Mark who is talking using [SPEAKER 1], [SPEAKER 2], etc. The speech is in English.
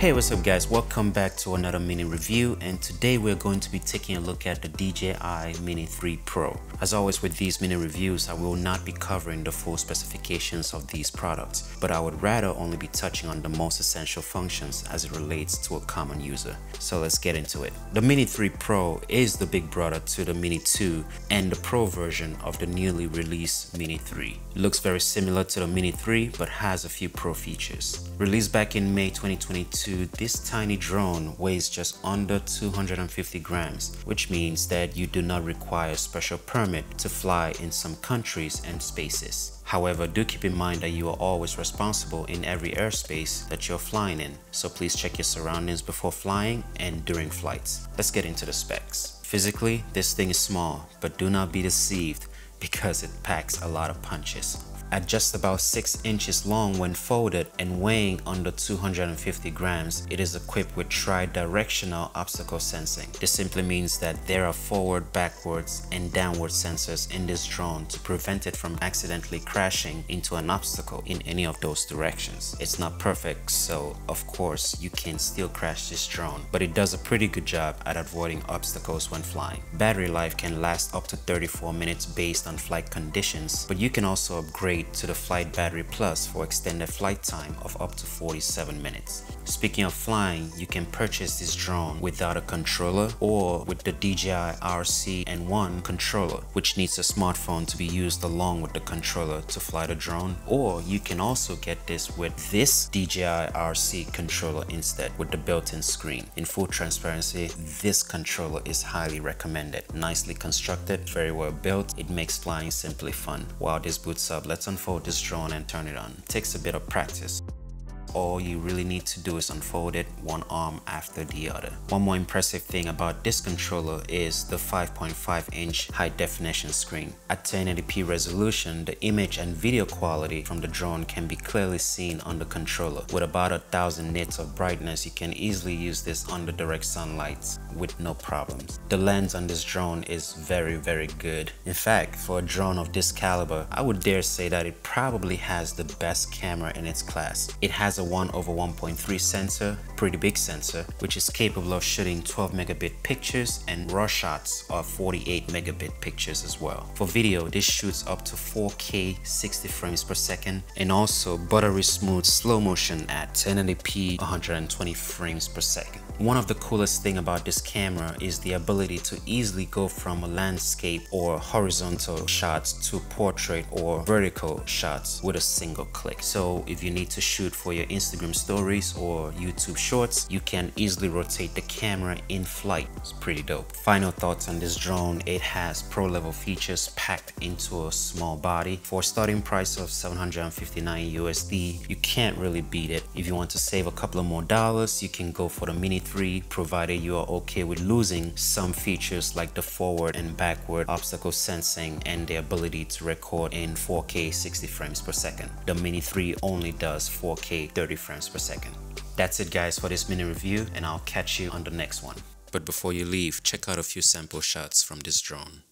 [SPEAKER 1] Hey, what's up guys, welcome back to another mini review, and today we're going to be taking a look at the DJI Mini 3 Pro. As always with these mini reviews, I will not be covering the full specifications of these products, but I would rather only be touching on the most essential functions as it relates to a common user. So let's get into it. The Mini 3 Pro is the big brother to the Mini 2 and the Pro version of the newly released Mini 3. It looks very similar to the Mini 3 but has a few pro features. Released back in May 2022, this tiny drone weighs just under 250 grams, which means that you do not require a special permit to fly in some countries and spaces. However, do keep in mind that you are always responsible in every airspace that you're flying in, so please check your surroundings before flying and during flights. Let's get into the specs. Physically, this thing is small, but do not be deceived because it packs a lot of punches. At just about 6 inches long when folded and weighing under 250 grams, it is equipped with tri-directional obstacle sensing. This simply means that there are forward, backwards, and downward sensors in this drone to prevent it from accidentally crashing into an obstacle in any of those directions. It's not perfect, so of course you can still crash this drone, but it does a pretty good job at avoiding obstacles when flying. Battery life can last up to 34 minutes based on flight conditions, but you can also upgrade to the Flight Battery Plus for extended flight time of up to 47 minutes. Speaking of flying, you can purchase this drone without a controller or with the DJI RC-N1 controller, which needs a smartphone to be used along with the controller to fly the drone, or you can also get this with this DJI RC controller instead with the built-in screen. In full transparency, this controller is highly recommended. Nicely constructed, very well built, it makes flying simply fun. While this boots up, let's unfold this drone and turn it on. It takes a bit of practice. All you really need to do is unfold it one arm after the other. One more impressive thing about this controller is the 5.5-inch high-definition screen. At 1080p resolution, the image and video quality from the drone can be clearly seen on the controller. With about 1000 nits of brightness, you can easily use this under direct sunlight with no problems. The lens on this drone is very good. In fact, for a drone of this caliber, I would dare say that it probably has the best camera in its class. It has a 1/1.3 sensor, pretty big sensor, which is capable of shooting 12 megabit pictures and raw shots of 48 megabit pictures as well. For video, this shoots up to 4K 60 frames per second and also buttery smooth slow motion at 1080p 120 frames per second. One of the coolest thing about this camera is the ability to easily go from a landscape or horizontal shots to portrait or vertical shots with a single click. So if you need to shoot for your Instagram stories or YouTube shorts, you can easily rotate the camera in flight. It's pretty dope. Final thoughts on this drone: it has pro level features packed into a small body. For a starting price of $759 USD, you can't really beat it. If you want to save a couple of more dollars, you can go for the Mini 3, provided you are okay with losing some features like the forward and backward obstacle sensing and the ability to record in 4K 60 frames per second. The Mini 3 only does 4K 30 frames per second. That's it guys for this mini review, and I'll catch you on the next one. But before you leave, check out a few sample shots from this drone.